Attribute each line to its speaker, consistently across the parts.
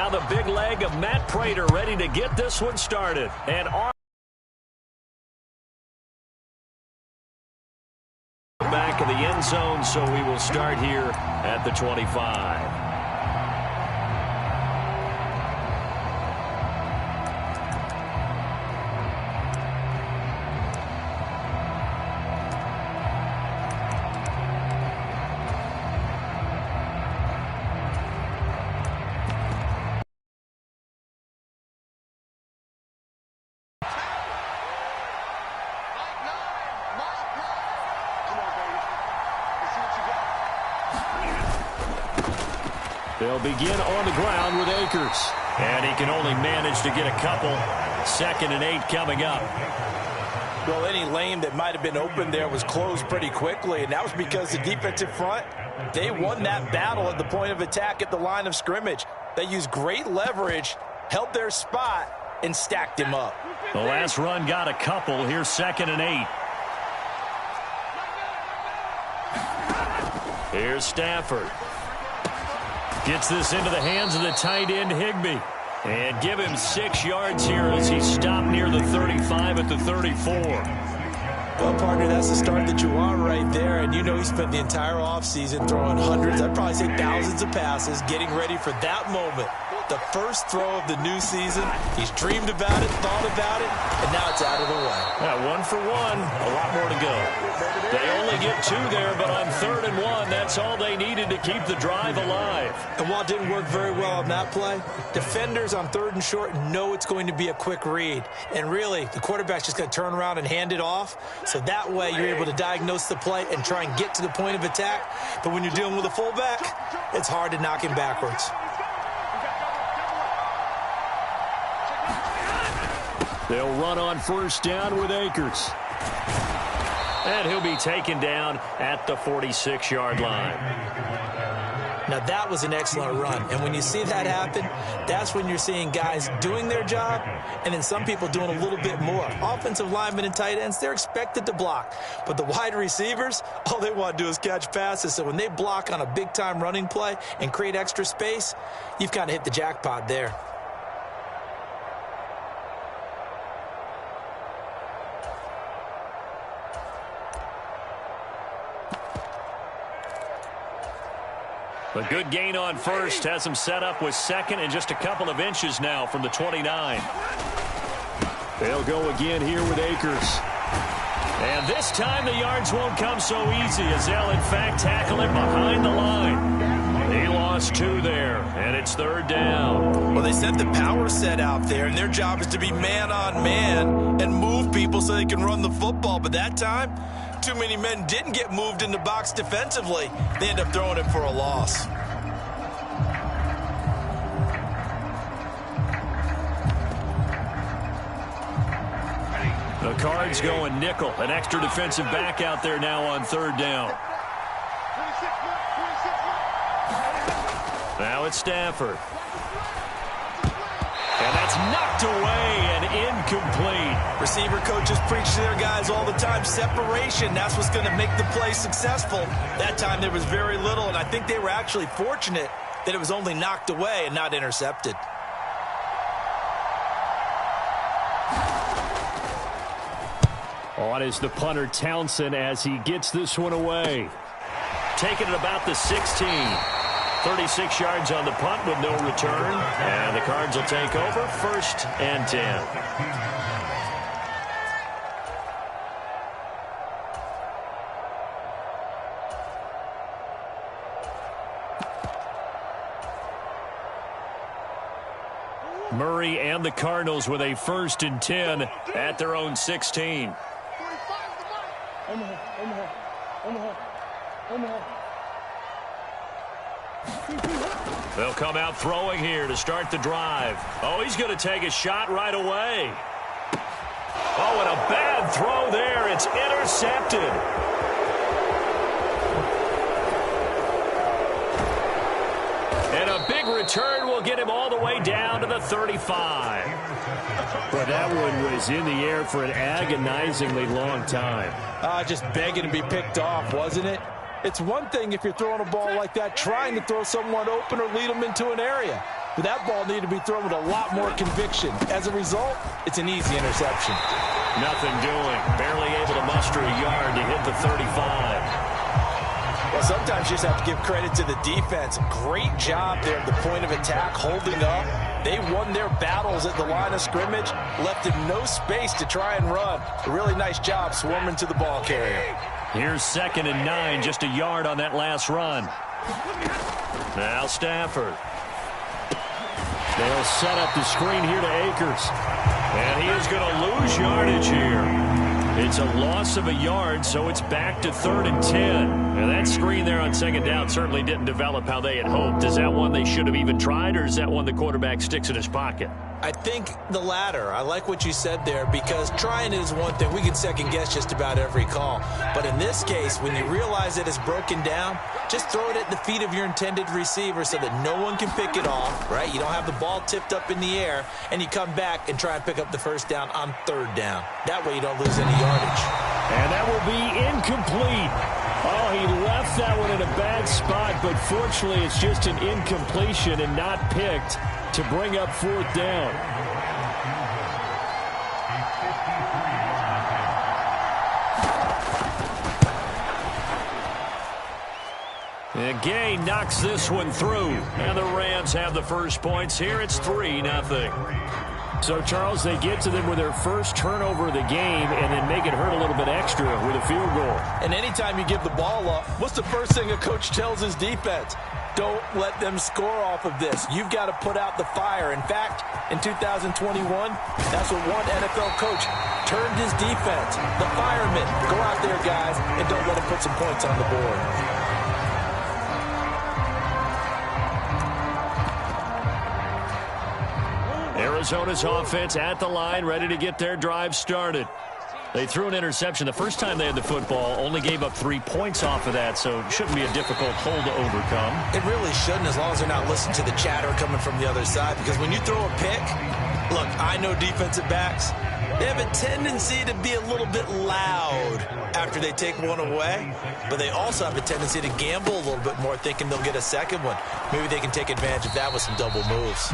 Speaker 1: Now the big leg of Matt Prater ready to get this one started. And back of the end zone, so we will start here at the 25. They'll begin on the ground with Akers. And he can only manage to get a couple. 2nd and 8 coming up.
Speaker 2: Well, any lane that might have been open there was closed pretty quickly, and that was because the defensive front, they won that battle at the point of attack at the line of scrimmage. They used great leverage, held their spot, and stacked him up.
Speaker 1: The last run got a couple. Here's 2nd and 8. Here's Stafford. Gets this into the hands of the tight end, Higbee. And give him 6 yards here as he stopped near the 35 at the 34.
Speaker 2: Well, partner, that's the start that you want right there. And you know he spent the entire offseason throwing hundreds, I'd probably say thousands of passes, getting ready for that moment. The first throw of the new season. He's dreamed about it, thought about it, and now it's out of the way.
Speaker 1: Yeah, 1 for 1. A lot more to go. They only get 2 there, but on 3rd and 1, that's all they needed to keep the drive alive.
Speaker 2: And while it didn't work very well on that play, defenders on 3rd and short know it's going to be a quick read. And really, the quarterback's just going to turn around and hand it off. So that way, you're able to diagnose the play and try and get to the point of attack. But when you're dealing with a fullback, it's hard to knock him backwards.
Speaker 1: They'll run on 1st down with Akers. And he'll be taken down at the 46-yard line.
Speaker 2: Now, that was an excellent run. And when you see that happen, that's when you're seeing guys doing their job and then some people doing a little bit more. Offensive linemen and tight ends, they're expected to block. But the wide receivers, all they want to do is catch passes. So when they block on a big-time running play and create extra space, you've kind of hit the jackpot there.
Speaker 1: A good gain on 1st has him set up with 2nd and just a couple of inches now from the 29. They'll go again here with Akers. And this time the yards won't come so easy as they'll in fact tackle him behind the line. He lost 2 there, and it's 3rd down.
Speaker 2: Well, they set the power set out there, and their job is to be man-on-man and move people so they can run the football. But that time, too many men didn't get moved in the box defensively. They end up throwing it for a loss.
Speaker 1: The Cards going nickel. An extra defensive back out there now on 3rd down. Now it's Stafford. And that's knocked away and incomplete.
Speaker 2: Receiver coaches preach to their guys all the time. Separation, that's what's going to make the play successful. That time there was very little, and I think they were actually fortunate that it was only knocked away and not intercepted.
Speaker 1: On is the punter Townsend as he gets this one away. Taking it about the 16. 36 yards on the punt with no return. And the Cards will take over 1st and 10. Murray and the Cardinals with a 1st and 10 at their own 16. They'll come out throwing here to start the drive. Oh, he's going to take a shot right away. Oh, and a bad throw there. It's intercepted. And a big return will get him all the way down to the 35.
Speaker 3: Well, that one was in the air for an agonizingly long time.
Speaker 2: Just begging to be picked off, wasn't it? It's one thing if you're throwing a ball like that, trying to throw someone open or lead them into an area. but that ball needed to be thrown with a lot more conviction. As a result, it's an easy interception.
Speaker 1: Nothing doing. Barely able to muster a yard to hit the 35.
Speaker 2: Well, sometimes you just have to give credit to the defense. Great job there at the point of attack, holding up. They won their battles at the line of scrimmage, left him no space to try and run. A really nice job swarming to the ball carrier.
Speaker 1: Here's 2nd and 9, just a yard on that last run. Now Stafford. They'll set up the screen here to Akers. And he is going to lose yardage here. It's a loss of a yard, so it's back to 3rd and 10. And that screen there on 2nd down certainly didn't develop how they had hoped. Is that one they should have even tried, or is that one the quarterback sticks in his pocket?
Speaker 2: I think the latter. I like what you said there, because trying is one thing. We can second-guess just about every call. But in this case, when you realize it is broken down, just throw it at the feet of your intended receiver so that no one can pick it off, right? You don't have the ball tipped up in the air, and you come back and try and pick up the 1st down on 3rd down. That way you don't lose any yardage.
Speaker 3: And that will be incomplete. Oh, he left that one in a bad spot, but fortunately it's just an incompletion and not picked to bring up 4th down.
Speaker 1: And Gay knocks this one through. And the Rams have the first points here. It's 3-0.
Speaker 3: So, Charles, they get to them with their first turnover of the game and then make it hurt a little bit extra with a field goal.
Speaker 2: And anytime you give the ball up, what's the first thing a coach tells his defense? Don't let them score off of this. You've got to put out the fire. In fact, in 2021, that's what one NFL coach termed his defense. The firemen. Go out there, guys, and don't let them put some points on the board.
Speaker 1: Arizona's offense at the line, ready to get their drive started. They threw an interception the first time they had the football, only gave up 3 points off of that, so it shouldn't be a difficult hole to overcome.
Speaker 2: It really shouldn't, as long as they're not listening to the chatter coming from the other side, because when you throw a pick, look, I know defensive backs, they have a tendency to be a little bit loud after they take one away, but they also have a tendency to gamble a little bit more, thinking they'll get a second one. Maybe they can take advantage of that with some double moves.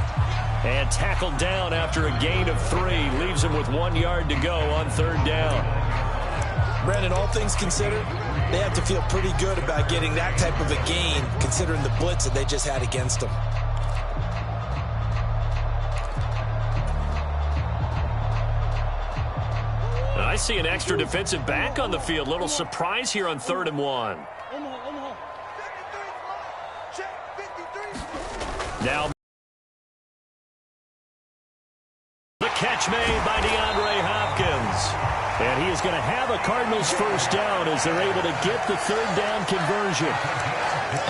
Speaker 1: And tackled down after a gain of 3. Leaves him with 1 yard to go on 3rd down.
Speaker 2: Brandon, all things considered, they have to feel pretty good about getting that type of a gain, considering the blitz that they just had against them.
Speaker 1: I see an extra defensive back on the field. Little surprise here on 3rd and 1. Now the catch made by DeAndre Hopkins. And he is going to have a Cardinals first down as they're able to get the 3rd down conversion.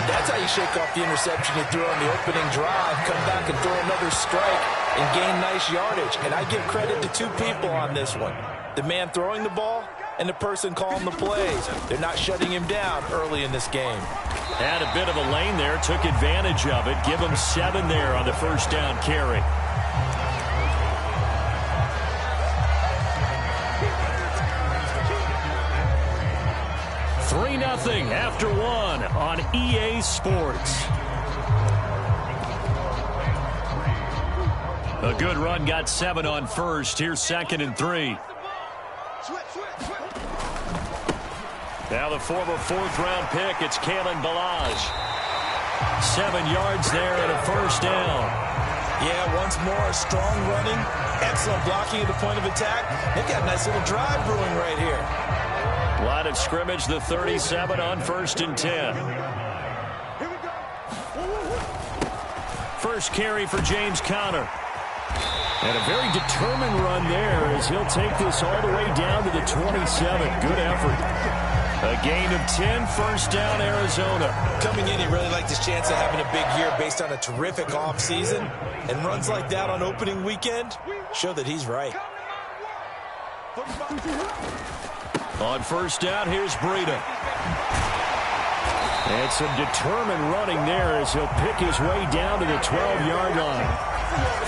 Speaker 2: That's how you shake off the interception you threw on the opening drive, come back and throw another strike and gain nice yardage. And I give credit to 2 people on this one. The man throwing the ball and the person calling the plays. They're not shutting him down early in this game.
Speaker 1: Had a bit of a lane there, took advantage of it. Give him 7 there on the first down carry. Nothing after 1 on EA Sports. A good run, got 7 on first. Here's 2nd and 3. Now the former 4th-round pick, it's Kalen Ballage. 7 yards there and a first down.
Speaker 2: Yeah, once more, strong running, excellent blocking at the point of attack. They've got a nice little drive brewing right here.
Speaker 1: Line of scrimmage, the 37 on 1st and 10. First carry for James Conner. And a very determined run there as he'll take this all the way down to the 27. Good effort. A gain of 10, first down, Arizona.
Speaker 2: Coming in, he really liked his chance of having a big year based on a terrific offseason. And runs like that on opening weekend show that he's right. On first down, here's Breida.
Speaker 3: And some determined running there as he'll pick his way down to the 12-yard line.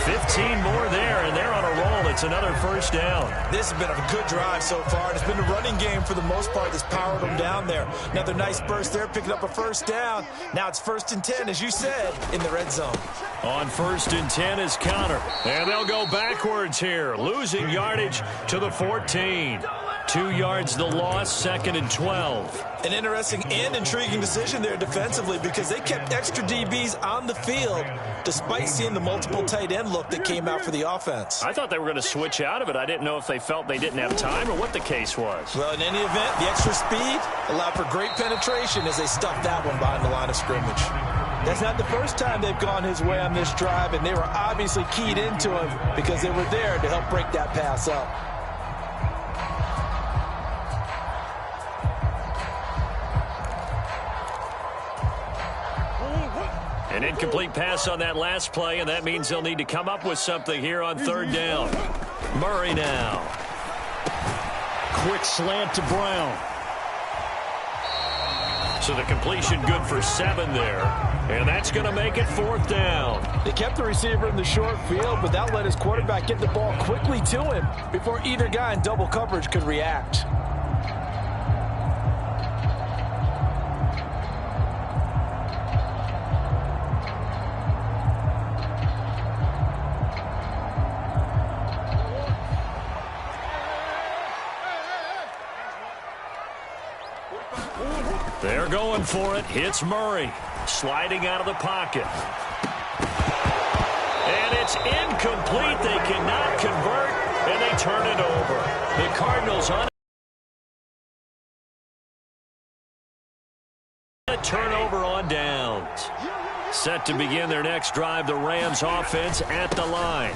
Speaker 1: 15 more there, and they're on a roll. It's another first down.
Speaker 2: This has been a good drive so far. It's been the running game for the most part that's powered them down there. Another nice burst there, picking up a first down. Now it's 1st and 10, as you said, in the red zone.
Speaker 1: On 1st and 10 is Connor. And they'll go backwards here, losing yardage to the 14. 2 yards the loss, 2nd and 12.
Speaker 2: An interesting and intriguing decision there defensively because they kept extra DBs on the field despite seeing the multiple tight end look that came out for the offense.
Speaker 1: I thought they were going to switch out of it. I didn't know if they felt they didn't have time or what the case was.
Speaker 2: Well, in any event, the extra speed allowed for great penetration as they stuffed that one behind the line of scrimmage. That's not the first time they've gone his way on this drive, and they were obviously keyed into him because they were there to help break that pass up.
Speaker 1: An incomplete pass on that last play, and that means they'll need to come up with something here on 3rd down. Murray now.
Speaker 3: Quick slant to Brown.
Speaker 1: So the completion good for 7 there, and that's going to make it 4th down.
Speaker 4: They kept the receiver in the short field, but that let his quarterback get the ball quickly to him before either guy in double coverage could react.
Speaker 1: They're going for it. It's Murray sliding out of the pocket. And it's incomplete. They cannot convert, and they turn it over. The Cardinals on a turnover on downs. Set to begin their next drive, the Rams offense at the line.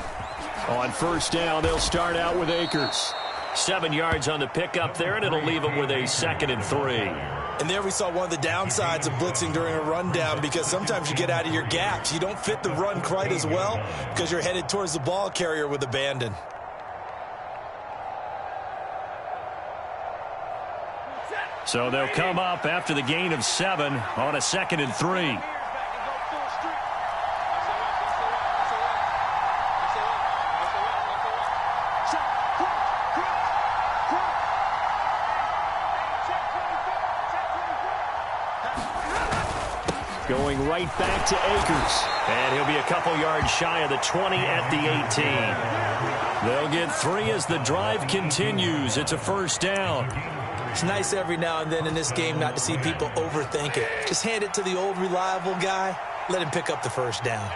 Speaker 1: On 1st down, they'll start out with Akers. 7 yards on the pickup there, and it'll leave them with a 2nd and 3.
Speaker 2: And there we saw one of the downsides of blitzing during a rundown because sometimes you get out of your gaps. You don't fit the run quite as well because you're headed towards the ball carrier with abandon.
Speaker 1: So they'll come up after the gain of 7 on a 2nd and 3. Going right back to Akers. And he'll be a couple yards shy of the 20 at the 18. They'll get 3 as the drive continues. It's a 1st down.
Speaker 2: It's nice every now and then in this game not to see people overthink it. Just hand it to the old reliable guy. Let him pick up the 1st down.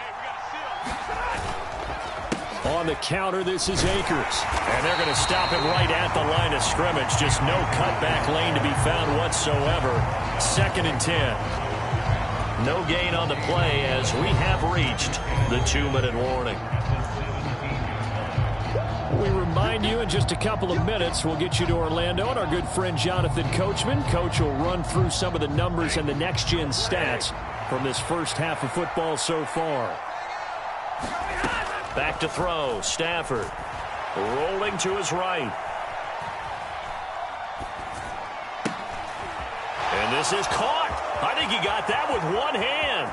Speaker 1: On the counter, this is Akers. And they're going to stop him right at the line of scrimmage. Just no cutback lane to be found whatsoever. 2nd and 10. No gain on the play as we have reached the 2-minute warning.
Speaker 3: We remind you in just a couple of minutes, we'll get you to Orlando and our good friend Jonathan Coachman. Coach will run through some of the numbers and the next-gen stats from this first half of football so far.
Speaker 1: Back to throw. Stafford rolling to his right. And this is caught. I think he got that with one hand.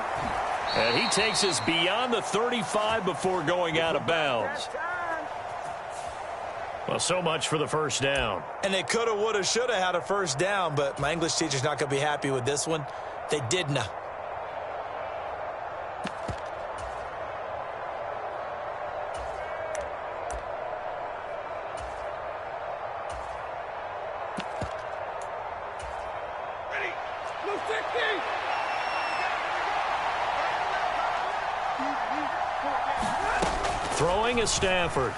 Speaker 1: And he takes us beyond the 35 before going out of bounds. Well, so much for the 1st down.
Speaker 2: And they coulda, woulda, shoulda had a 1st down, but my English teacher's not going to be happy with this one. They didn't.
Speaker 1: Throwing is Stafford.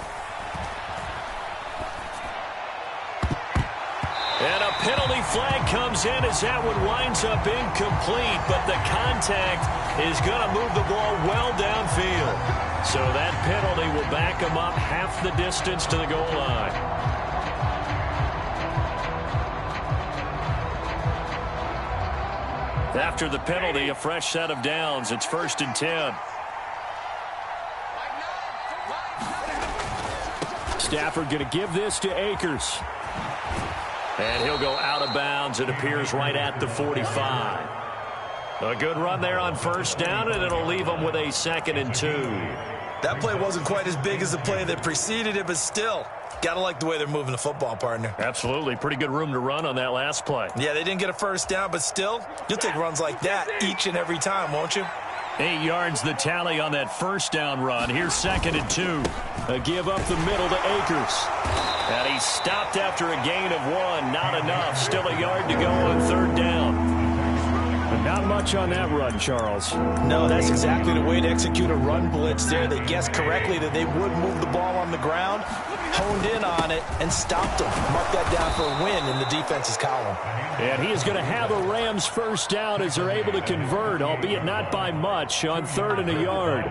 Speaker 1: And a penalty flag comes in as that one winds up incomplete, but the contact is going to move the ball well downfield. So that penalty will back him up half the distance to the goal line. After the penalty, a fresh set of downs. It's 1st and 10.
Speaker 3: Stafford going to give this to Akers.
Speaker 1: And he'll go out of bounds. It appears right at the 45. A good run there on first down, and it'll leave them with a 2nd and 2.
Speaker 2: That play wasn't quite as big as the play that preceded it, but still, got to like the way they're moving the football, partner.
Speaker 1: Absolutely. Pretty good room to run on that last play.
Speaker 2: Yeah, they didn't get a first down, but still, you'll take runs like that each and every time, won't you?
Speaker 1: 8 yards the tally on that first down run. Here's 2nd and 2. A give up the middle to Akers. And he stopped after a gain of 1. Not enough. Still a yard to go on 3rd down.
Speaker 3: Not much on that run, Charles.
Speaker 4: No, that's exactly the way to execute a run blitz there. They guessed correctly that they would move the ball on the ground, honed in on it, and stopped them. Mark that down for a win in the defense's column.
Speaker 3: And he is going to have a Rams first down as they're able to convert, albeit not by much, on 3rd and a yard.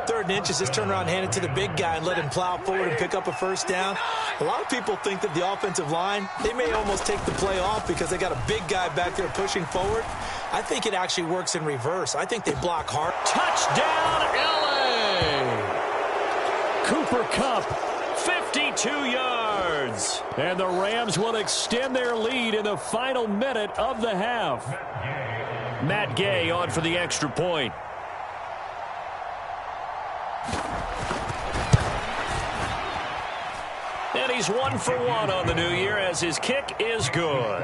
Speaker 2: 3rd and inches, just turn around and hand it to the big guy and let him plow forward and pick up a first down. A lot of people think that the offensive line, they may almost take the play off because they got a big guy back there pushing forward. I think it actually works in reverse. I think they block hard.
Speaker 1: Touchdown, L.A. Cooper Kupp, 52 yards.
Speaker 3: And the Rams will extend their lead in the final minute of the half.
Speaker 1: Matt Gay on for the extra point. And he's 1 for 1 on the new year as his kick is good.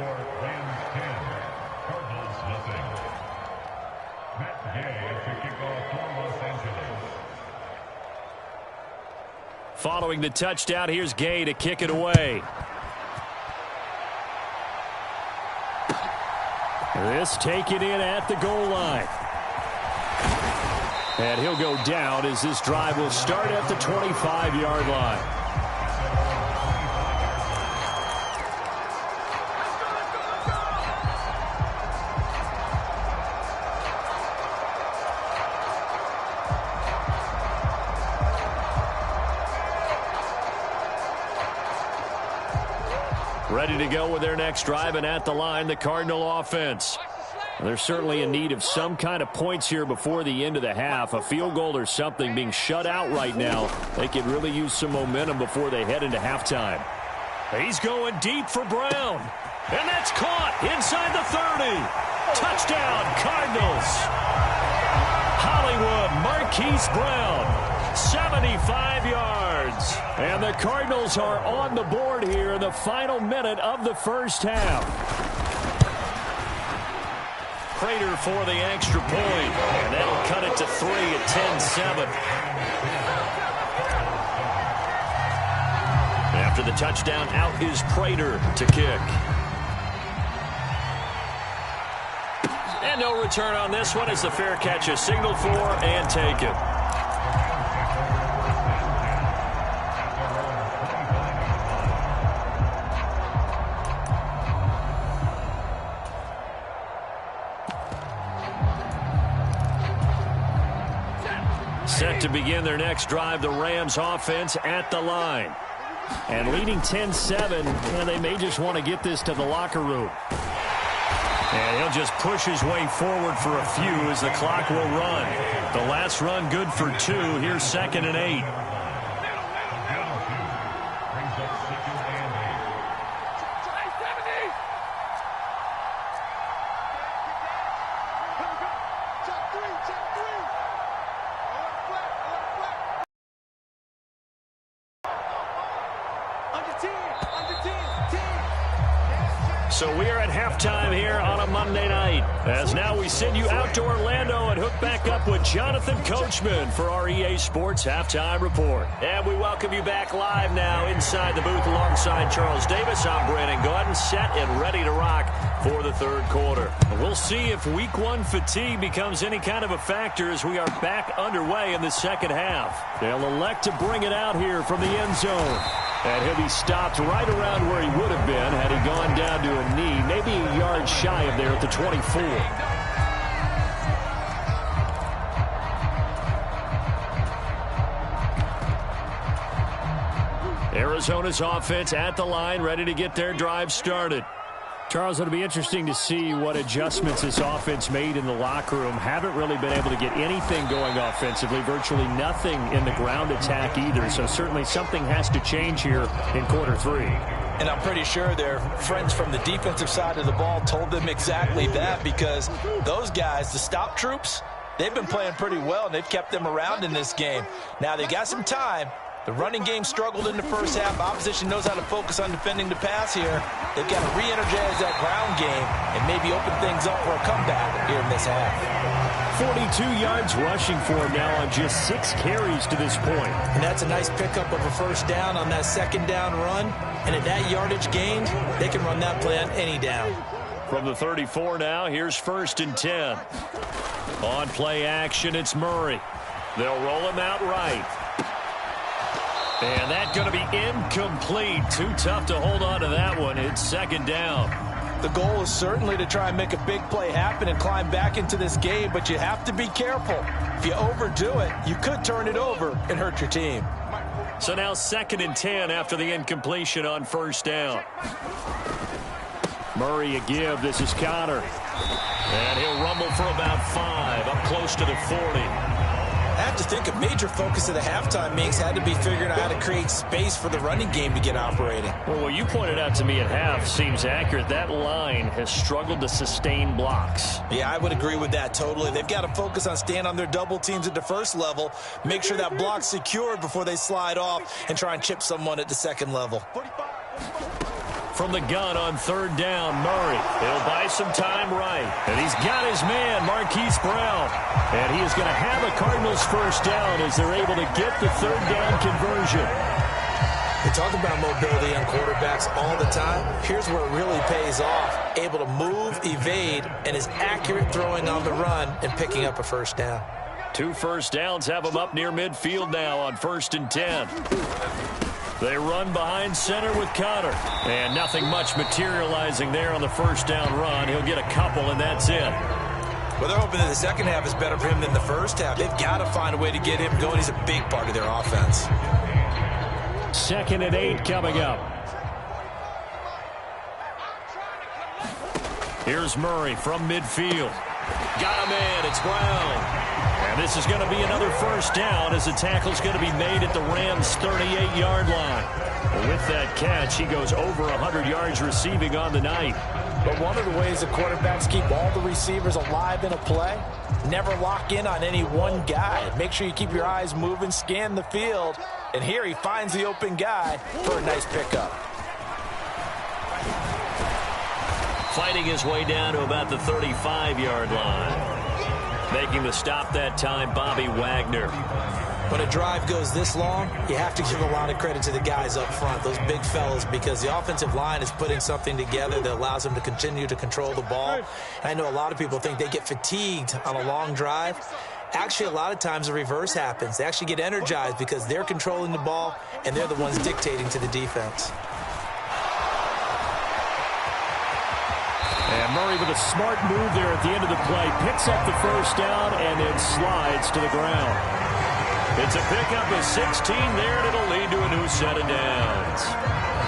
Speaker 1: Following the touchdown, here's Gay to kick it away.
Speaker 3: This taken in at the goal line. And he'll go down as this drive will start at the 25-yard line.
Speaker 1: Ready to go with their next drive, and at the line, the Cardinal offense. They're certainly in need of some kind of points here before the end of the half. A field goal or something, being shut out right now. They could really use some momentum before they head into halftime. He's going deep for Brown. And that's caught inside the 30. Touchdown, Cardinals. Hollywood Marquise Brown, 75 yards.
Speaker 3: And the Cardinals are on the board here in the final minute of the first half.
Speaker 1: Prater for the extra point, and that'll cut it to 3 at 10-7. After the touchdown, out is Prater to kick. And no return on this one as the fair catch is signaled for and taken. Set to begin their next drive, the Rams offense at the line.
Speaker 3: And leading 10-7, and they may just want to get this to the locker room.
Speaker 1: And he'll just push his way forward for a few as the clock will run. The last run good for 2. Here's 2nd and 8. So we are at halftime here on a Monday night. As now we send you out to Orlando and hook back up with Jonathan Coachman for our EA Sports Halftime Report. And we welcome you back live now inside the booth alongside Charles Davis. I'm Brandon Gaudin, set and ready to rock for the third quarter. We'll see if Week 1 fatigue becomes any kind of a factor as we are back underway in the second half.
Speaker 3: They'll elect to bring it out here from the end zone.
Speaker 1: And he'll be stopped right around where he would have been had he gone down to a knee, maybe a yard shy of there at the 24. Arizona's offense at the line, ready to get their drive started.
Speaker 3: Charles, it'll be interesting to see what adjustments this offense made in the locker room. Haven't really been able to get anything going offensively, virtually nothing in the ground attack either. So certainly something has to change here in quarter 3.
Speaker 4: And I'm pretty sure their friends from the defensive side of the ball told them exactly that, because those guys, the stop troops, they've been playing pretty well, and they've kept them around in this game. Now, they got some time. The running game struggled in the first half. Opposition knows how to focus on defending the pass here. They've got to re-energize that ground game and maybe open things up for a comeback here in this half.
Speaker 3: 42 yards rushing for him now on just 6 carries to this point.
Speaker 2: And that's a nice pickup of a first down on that second down run. And at that yardage gained, they can run that play on any down.
Speaker 1: From the 34 now, here's 1st and 10. On play action, it's Murray. They'll roll him out right. And that's going to be incomplete. Too tough to hold on to that one. It's 2nd down.
Speaker 4: The goal is certainly to try and make a big play happen and climb back into this game, but you have to be careful. If you overdo it, you could turn it over and hurt your team.
Speaker 1: So now 2nd and 10 after the incompletion on 1st down.
Speaker 3: Murray a give. This is Connor.
Speaker 1: And he'll rumble for about 5, up close to the 40.
Speaker 2: I have to think a major focus of the halftime meetings had to be figuring out how to create space for the running game to get operating.
Speaker 1: Well, what you pointed out to me at half seems accurate. That line has struggled to sustain blocks.
Speaker 2: Yeah, I would agree with that totally. They've got to focus on staying on their double teams at the first level, make sure that block's secured before they slide off, and try and chip someone at the second level.
Speaker 1: From the gun on 3rd down, Murray. He'll buy some time right. And he's got his man, Marquise Brown. And he is going to have a Cardinals first down as they're able to get the 3rd down conversion.
Speaker 2: We talk about mobility on quarterbacks all the time. Here's where it really pays off. Able to move, evade, and is accurate throwing on the run and picking up a first down.
Speaker 1: 2 first downs have him up near midfield now on 1st and 10. They run behind center with Connor. And nothing much materializing there on the first down run. He'll get a couple, and that's it.
Speaker 2: Well, they're hoping that the second half is better for him than the first half. They've got to find a way to get him going. He's a big part of their offense.
Speaker 3: 2nd and 8 coming up.
Speaker 1: Here's Murray from midfield. Got him in. It's Brown. And this is going to be another first down as the tackle's going to be made at the Rams' 38-yard line. Well, with that catch, he goes over 100 yards receiving on the night.
Speaker 4: But one of the ways the quarterbacks keep all the receivers alive in a play, never lock in on any one guy. Make sure you keep your eyes moving, scan the field. And here he finds the open guy for a nice pickup.
Speaker 1: Fighting his way down to about the 35-yard line. Making the stop that time, Bobby Wagner.
Speaker 2: When a drive goes this long, you have to give a lot of credit to the guys up front, those big fellas, because the offensive line is putting something together that allows them to continue to control the ball. I know a lot of people think they get fatigued on a long drive. Actually, a lot of times the reverse happens. They actually get energized because they're controlling the ball, and they're the ones dictating to the defense.
Speaker 3: And Murray with a smart move there at the end of the play. Picks up the first down and then slides to the ground.
Speaker 1: It's a pickup of 16 there, and it'll lead to a new set of downs.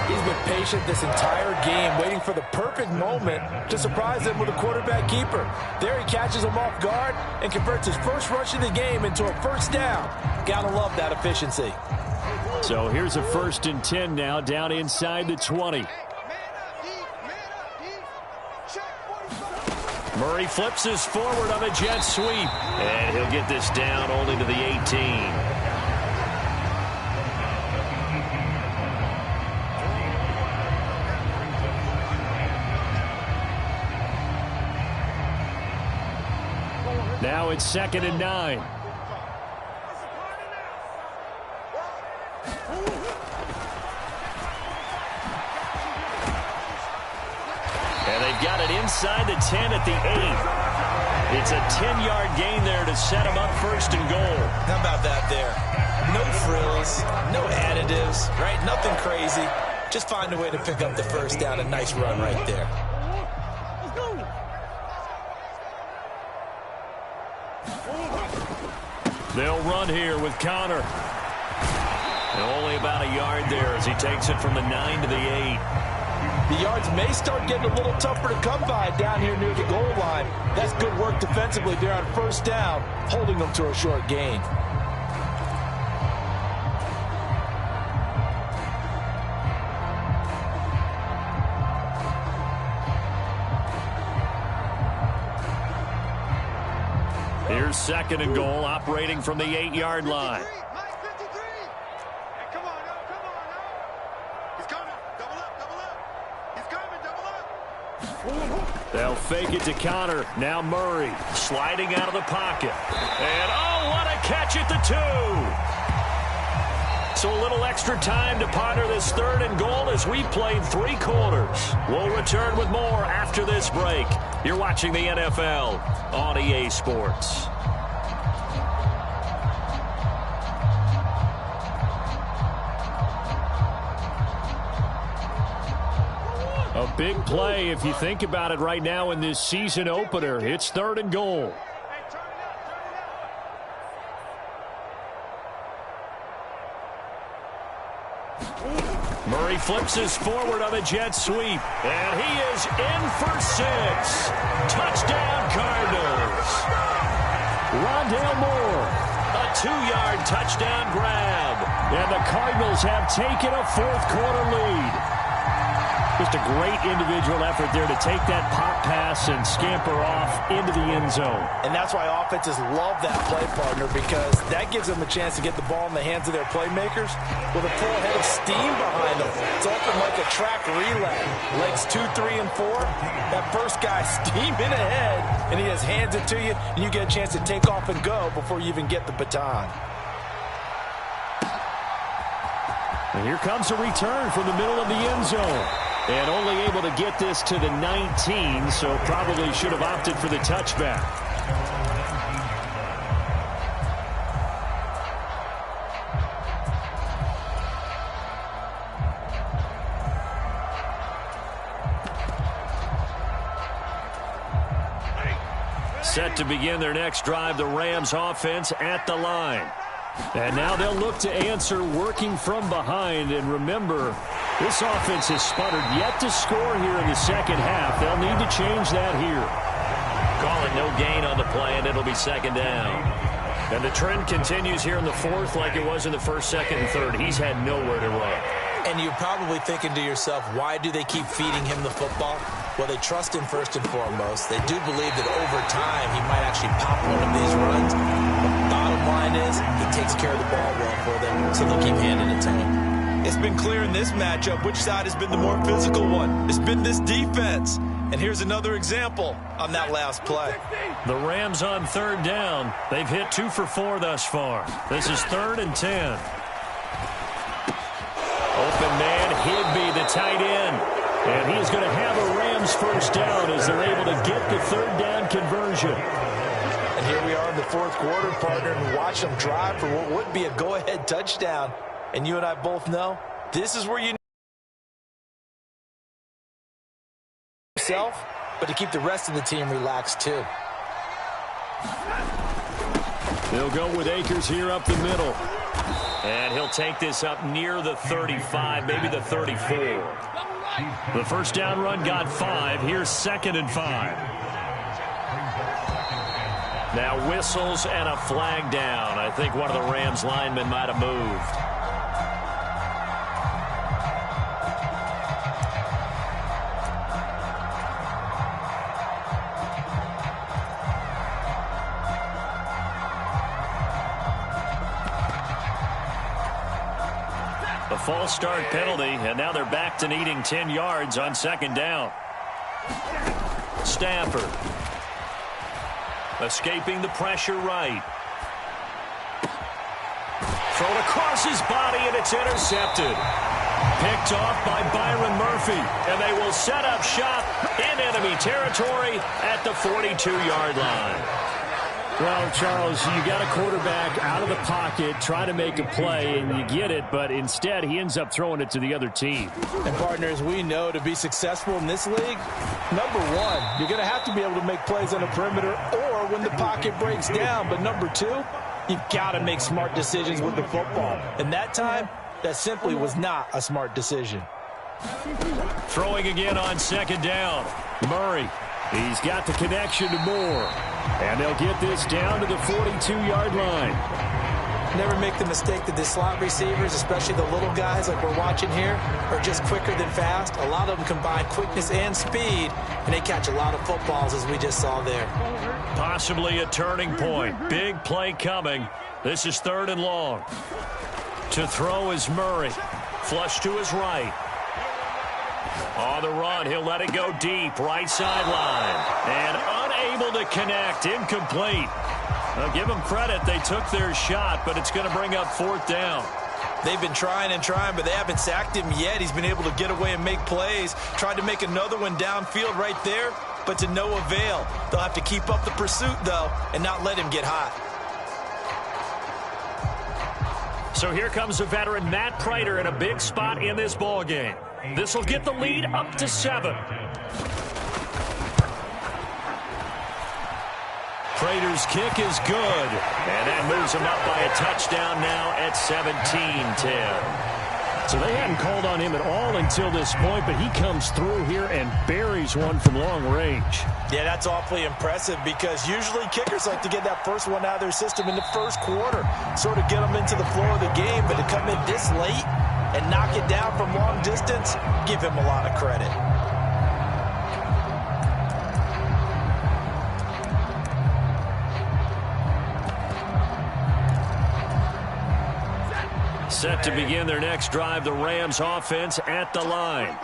Speaker 4: He's been patient this entire game, waiting for the perfect moment to surprise them with a quarterback keeper. There he catches him off guard and converts his first rush of the game into a first down. Gotta love that efficiency.
Speaker 3: So here's a 1st and 10 now, down inside the 20.
Speaker 1: Murray flips his forward on a jet sweep. And he'll get this down only to the 18.
Speaker 3: Now it's 2nd and 9.
Speaker 1: And they've got it inside the 10 at the 8. It's a 10-yard gain there to set him up 1st and goal.
Speaker 2: How about that there? No frills, no additives, right? Nothing crazy. Just find a way to pick up the first down. A nice run right there.
Speaker 1: They'll run here with Connor. And only about a yard there as he takes it from the 9 to the 8.
Speaker 4: The yards may start getting a little tougher to come by down here near the goal line. That's good work defensively there on first down, holding them to a short gain.
Speaker 1: Here's second and goal, operating from the 8-yard line. They'll fake it to Connor. Now Murray sliding out of the pocket. And, oh, what a catch at the 2. So a little extra time to ponder this third and goal as we played 3 quarters. We'll return with more after this break. You're watching the NFL on EA Sports.
Speaker 3: A big play if you think about it right now in this season opener. It's third and goal.
Speaker 1: Murray flips his forward on a jet sweep. And he is in for 6. Touchdown Cardinals.
Speaker 3: Rondale Moore.
Speaker 1: A 2-yard touchdown grab.
Speaker 3: And the Cardinals have taken a fourth-quarter lead. Just a great individual effort there to take that pop pass and scamper off into the end zone.
Speaker 4: And that's why offenses love that play, partner, because that gives them a chance to get the ball in the hands of their playmakers with a full head of steam behind them. It's often like a track relay. Legs 2, 3, and 4. That first guy steaming ahead, and he just hands it to you, and you get a chance to take off and go before you even get the baton.
Speaker 3: And here comes a return from the middle of the end zone. And only able to get this to the 19, so probably should have opted for the touchback.
Speaker 1: Set to begin their next drive, the Rams offense at the line.
Speaker 3: And now they'll look to answer working from behind. And remember, this offense has sputtered yet to score here in the second half. They'll need to change that here.
Speaker 1: Call it no gain on the play, and it'll be second down. And the trend continues here in the fourth like it was in the first, second, and third. He's had nowhere to run.
Speaker 2: And you're probably thinking to yourself, why do they keep feeding him the football? Well, they trust him first and foremost. They do believe that over time he might actually pop one of these runs. The bottom line is he takes care of the ball well for them, so they'll keep handing it to him.
Speaker 4: It's been clear in this matchup which side has been the more physical one. It's been this defense. And here's another example on that last play.
Speaker 1: The Rams on third down. They've hit 2 for 4 thus far. This is 3rd and 10. Open man, Higby, the tight end. And he is going to have a Rams first down as they're able to get the third down conversion.
Speaker 4: And here we are in the fourth quarter, partner, and watch them drive for what would be a go-ahead touchdown. And you and I both know this is where you need yourself, but to keep the rest of the team relaxed too.
Speaker 3: They'll go with Akers here up the middle.
Speaker 1: And he'll take this up near the 35, maybe the 34. The first down run got 5. Here's 2nd and 5. Now whistles and a flag down. I think one of the Rams linemen might have moved. A false start penalty, and now they're back to needing 10 yards on second down. Stafford escaping the pressure right. Thrown across his body, and it's intercepted. Picked off by Byron Murphy, and they will set up shop in enemy territory at the 42-yard line.
Speaker 3: Well, Charles, you got a quarterback out of the pocket, trying to make a play, and you get it, but instead he ends up throwing it to the other team.
Speaker 4: And partners, we know to be successful in this league, number one, you're going to have to be able to make plays on the perimeter or when the pocket breaks down. But number two, you've got to make smart decisions with the football. And that time, that simply was not a smart decision.
Speaker 1: Throwing again on second down.
Speaker 3: Murray, he's got the connection to Moore. And they'll get this down to the 42-yard line.
Speaker 2: Never make the mistake that the slot receivers, especially the little guys like we're watching here, are just quicker than fast. A lot of them combine quickness and speed, and they catch a lot of footballs, as we just saw there.
Speaker 1: Possibly a turning point. Big play coming. This is 3rd and long. To throw is Murray. Flush to his right. On the run, he'll let it go deep. Right sideline. And unable to connect. Incomplete. I'll give them credit. They took their shot, but it's going to bring up 4th down.
Speaker 4: They've been trying and trying, but they haven't sacked him yet. He's been able to get away and make plays. Tried to make another one downfield right there, but to no avail. They'll have to keep up the pursuit, though, and not let him get hot.
Speaker 1: So here comes a veteran, Matt Prater, in a big spot in this ballgame. This will get the lead up to 7. Prater's kick is good, and that moves him up by a touchdown now at 17-10.
Speaker 3: So they hadn't called on him at all until this point, but he comes through here and buries one from long range.
Speaker 4: Yeah, that's awfully impressive because usually kickers like to get that first one out of their system in the first quarter, sort of get them into the flow of the game, but to come in this late and knock it down from long distance, give him a lot of credit.
Speaker 1: Set to begin their next drive, the Rams offense at the line.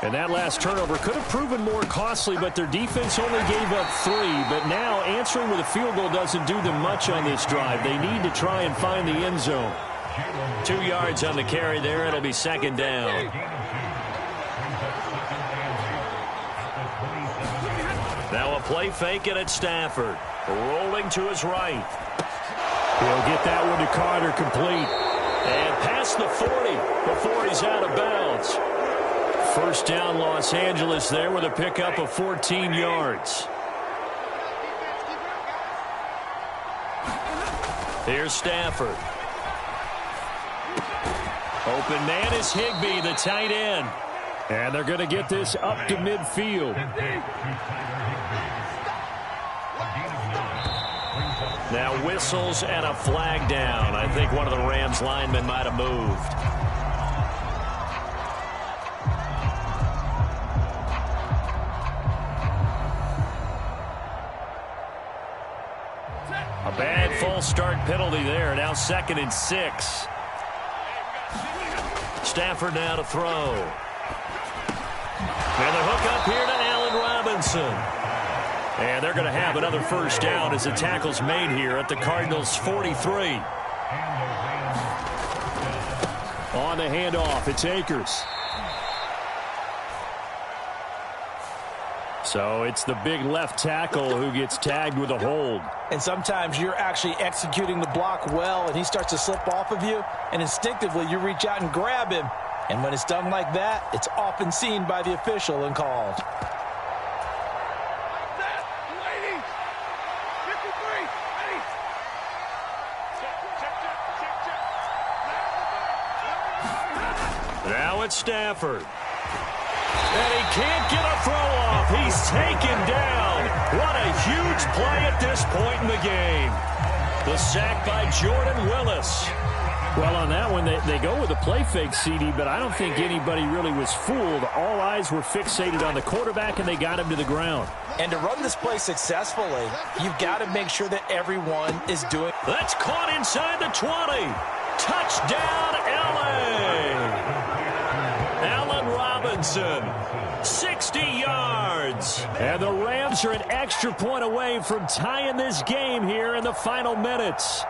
Speaker 3: And that last turnover could have proven more costly, but their defense only gave up 3. But now answering with a field goal doesn't do them much on this drive. They need to try and find the end zone.
Speaker 1: 2 yards on the carry there. It'll be 2nd down. Now a play fake it at Stafford. Rolling to his right.
Speaker 3: He'll get that one to Carter, complete.
Speaker 1: And past the 40 before he's out of bounds. First down, Los Angeles there with a pickup of 14 yards. Here's Stafford. Open man is Higbee, the tight end.
Speaker 3: And they're going to get this up to midfield.
Speaker 1: Now whistles and a flag down. I think one of the Rams linemen might have moved. A bad false start penalty there. Now 2nd and 6. Stafford now to throw. And the hook up here to Allen Robinson. And they're going to have another first down as the tackle's made here at the Cardinals' 43.
Speaker 3: On the handoff, it's Akers. So it's the big left tackle who gets tagged with a hold.
Speaker 4: And sometimes you're actually executing the block well, and he starts to slip off of you, and instinctively you reach out and grab him. And when it's done like that, it's often seen by the official and called.
Speaker 1: Now it's Stafford. And he can't get a throw off. He's taken down. What a huge play at this point in the game. The sack by Jordan Willis.
Speaker 3: Well, on that one, they go with a play fake, CD, but I don't think anybody really was fooled. All eyes were fixated on the quarterback, and they got him to the ground.
Speaker 4: And to run this play successfully, you've got to make sure that everyone is doing.
Speaker 1: That's caught inside the 20. Touchdown, L.A. Allen Robinson, 60 yards.
Speaker 3: And the Rams are an extra point away from tying this game here in the final minutes.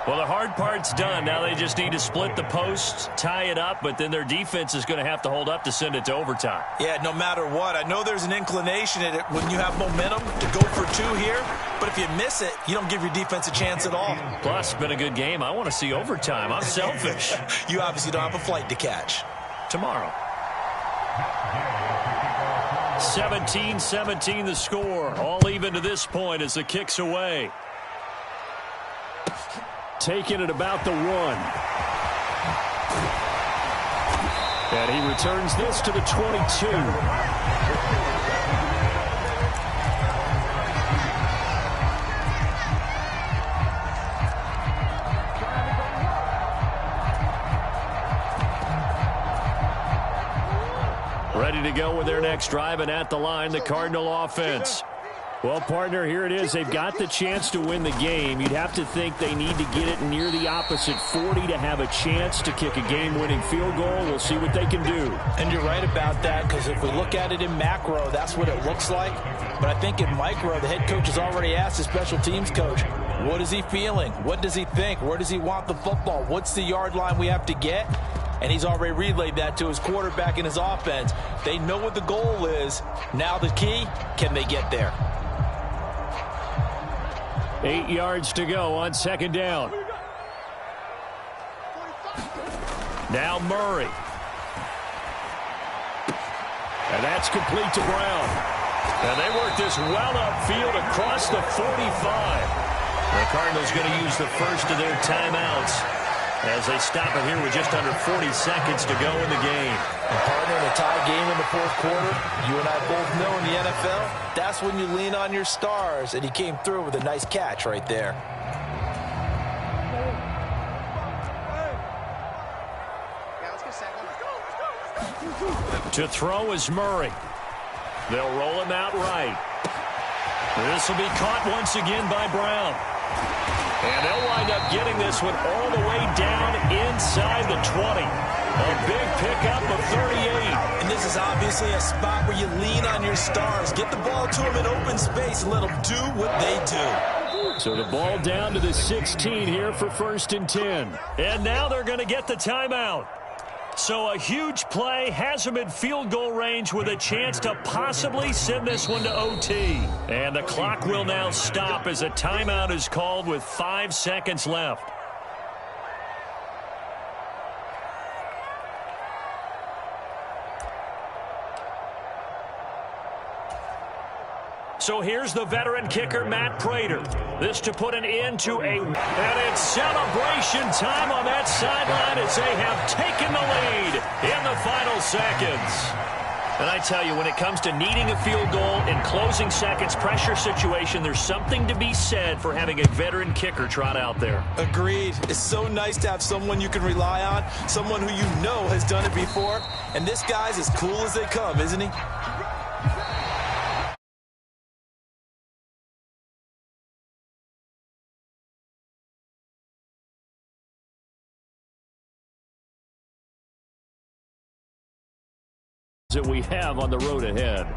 Speaker 1: Well, the hard part's done. Now they just need to split the posts, tie it up, but then their defense is going to have to hold up to send it to overtime.
Speaker 4: Yeah, no matter what. I know there's an inclination in it when you have momentum to go for 2 here, but if you miss it, you don't give your defense a chance at all.
Speaker 1: Plus, it's been a good game. I want to see overtime. I'm selfish.
Speaker 4: You obviously don't have a flight to catch.
Speaker 1: Tomorrow. 17-17 the score. All even to this point as the kick's away.
Speaker 3: Taking it about the 1. And he returns this to the 22. go with their next drive, and at the line, the Cardinal offense. Well, partner, here it is. They've got the chance to win the game. You'd have to think they need to get it near the opposite 40 to have a chance to kick a game-winning field goal. We'll see what they can do.
Speaker 4: And you're right about that, because if we look at it in macro, that's what it looks like. But I think in micro, the head coach has already asked the special teams coach, what is he feeling? What does he think? Where does he want the football? What's the yard line we have to get? And he's already relayed that to his quarterback and his offense. They know what the goal is. Now the key, can they get there?
Speaker 3: 8 yards to go on second down. Now Murray. And that's complete to Brown. And they work this well upfield across the 45. The Cardinals going to use the first of their timeouts as they stop it here with just under 40 seconds to go in the game.
Speaker 4: And partner, in a tie game in the fourth quarter, you and I both know in the NFL, that's when you lean on your stars, and he came through with a nice catch right there.
Speaker 3: To throw is Murray. They'll roll him out right. This will be caught once again by Brown. And they'll wind up getting this one all the way down inside the 20. A big pickup of 38.
Speaker 2: And this is obviously a spot where you lean on your stars. Get the ball to them in open space and let them do what they do.
Speaker 3: So the ball down to the 16 here for 1st and 10. And now they're going to get the timeout. So a huge play has them in field goal range with a chance to possibly send this one to OT. And the clock will now stop as a timeout is called with 5 seconds left. So here's the veteran kicker, Matt Prater. This to put an end to and it's celebration time on that sideline as they have taken the lead in the final seconds. And I tell you, when it comes to needing a field goal in closing seconds, pressure situation, there's something to be said for having a veteran kicker trot out there.
Speaker 2: Agreed. It's so nice to have someone you can rely on, someone who you know has done it before. And this guy's as cool as they come, isn't he?
Speaker 3: That we have on the road ahead.